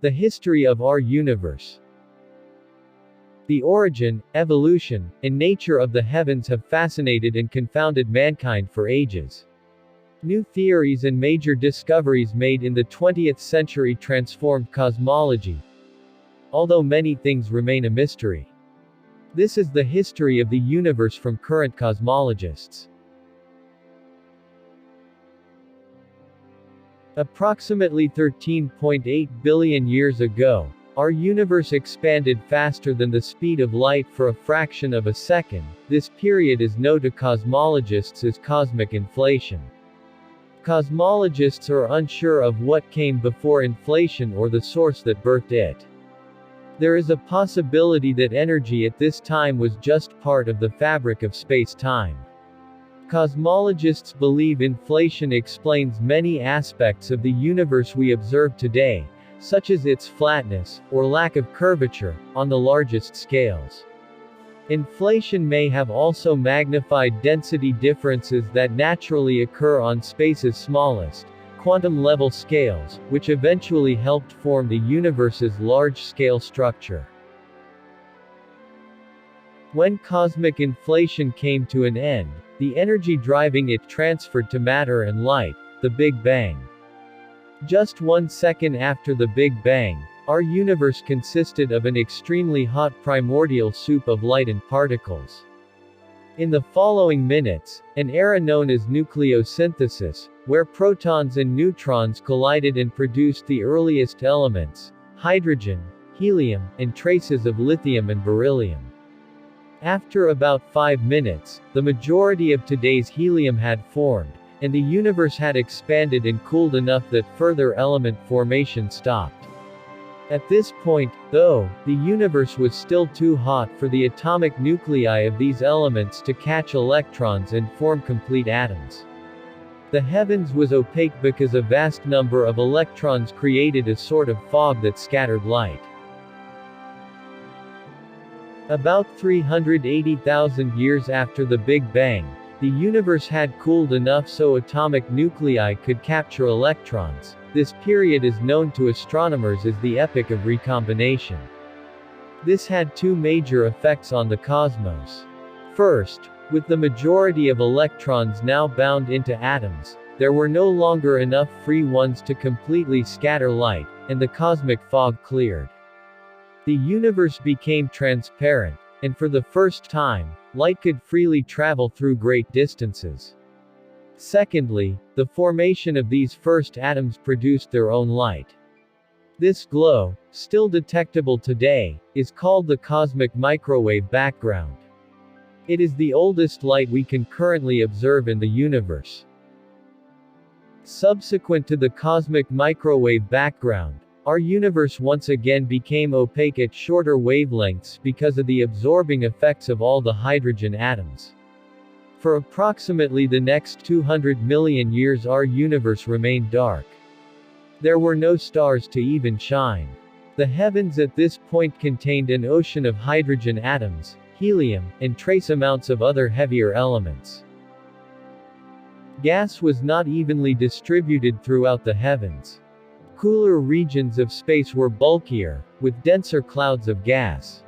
The history of our universe. The origin, evolution, and nature of the heavens have fascinated and confounded mankind for ages. New theories and major discoveries made in the 20th century transformed cosmology, although many things remain a mystery. This is the history of the universe from current cosmologists. Approximately 13.8 billion years ago, our universe expanded faster than the speed of light for a fraction of a second. This period is known to cosmologists as cosmic inflation. Cosmologists are unsure of what came before inflation or the source that birthed it. There is a possibility that energy at this time was just part of the fabric of space-time. Cosmologists believe inflation explains many aspects of the universe we observe today, such as its flatness, or lack of curvature, on the largest scales. Inflation may have also magnified density differences that naturally occur on space's smallest, quantum-level scales, which eventually helped form the universe's large-scale structure. When cosmic inflation came to an end, the energy driving it transferred to matter and light, the Big Bang. Just 1 second after the Big Bang, our universe consisted of an extremely hot primordial soup of light and particles. In the following minutes, an era known as nucleosynthesis, where protons and neutrons collided and produced the earliest elements, hydrogen, helium, and traces of lithium and beryllium. After about 5 minutes, the majority of today's helium had formed, and the universe had expanded and cooled enough that further element formation stopped. At this point, though, the universe was still too hot for the atomic nuclei of these elements to catch electrons and form complete atoms. The heavens was opaque because a vast number of electrons created a sort of fog that scattered light. About 380,000 years after the Big Bang, the universe had cooled enough so atomic nuclei could capture electrons. This period is known to astronomers as the Epoch of Recombination. This had two major effects on the cosmos. First, with the majority of electrons now bound into atoms, there were no longer enough free ones to completely scatter light, and the cosmic fog cleared. The universe became transparent, and for the first time, light could freely travel through great distances. Secondly, the formation of these first atoms produced their own light. This glow, still detectable today, is called the cosmic microwave background. It is the oldest light we can currently observe in the universe. Subsequent to the cosmic microwave background, our universe once again became opaque at shorter wavelengths because of the absorbing effects of all the hydrogen atoms. For approximately the next 200 million years our universe remained dark. There were no stars to even shine. The heavens at this point contained an ocean of hydrogen atoms, helium, and trace amounts of other heavier elements. Gas was not evenly distributed throughout the heavens. Cooler regions of space were bulkier, with denser clouds of gas.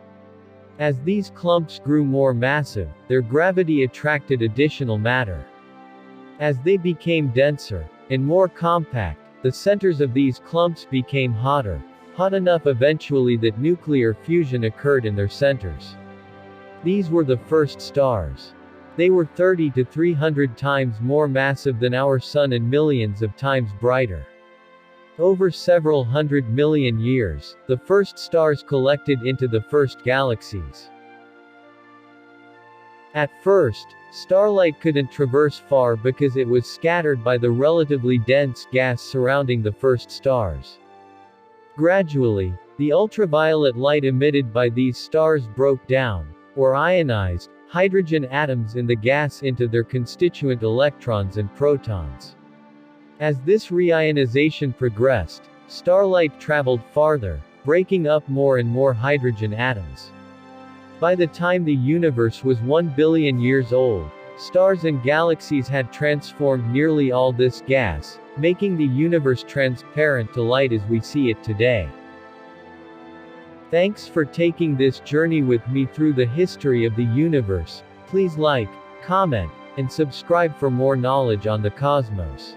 As these clumps grew more massive, their gravity attracted additional matter. As they became denser, and more compact, the centers of these clumps became hotter, hot enough eventually that nuclear fusion occurred in their centers. These were the first stars. They were 30 to 300 times more massive than our Sun and millions of times brighter. Over several hundred million years, the first stars collected into the first galaxies. At first, starlight couldn't traverse far because it was scattered by the relatively dense gas surrounding the first stars. Gradually, the ultraviolet light emitted by these stars broke down, or ionized, hydrogen atoms in the gas into their constituent electrons and protons. As this reionization progressed, starlight traveled farther, breaking up more and more hydrogen atoms. By the time the universe was 1 billion years old, stars and galaxies had transformed nearly all this gas, making the universe transparent to light as we see it today. Thanks for taking this journey with me through the history of the universe. Please like, comment, and subscribe for more knowledge on the cosmos.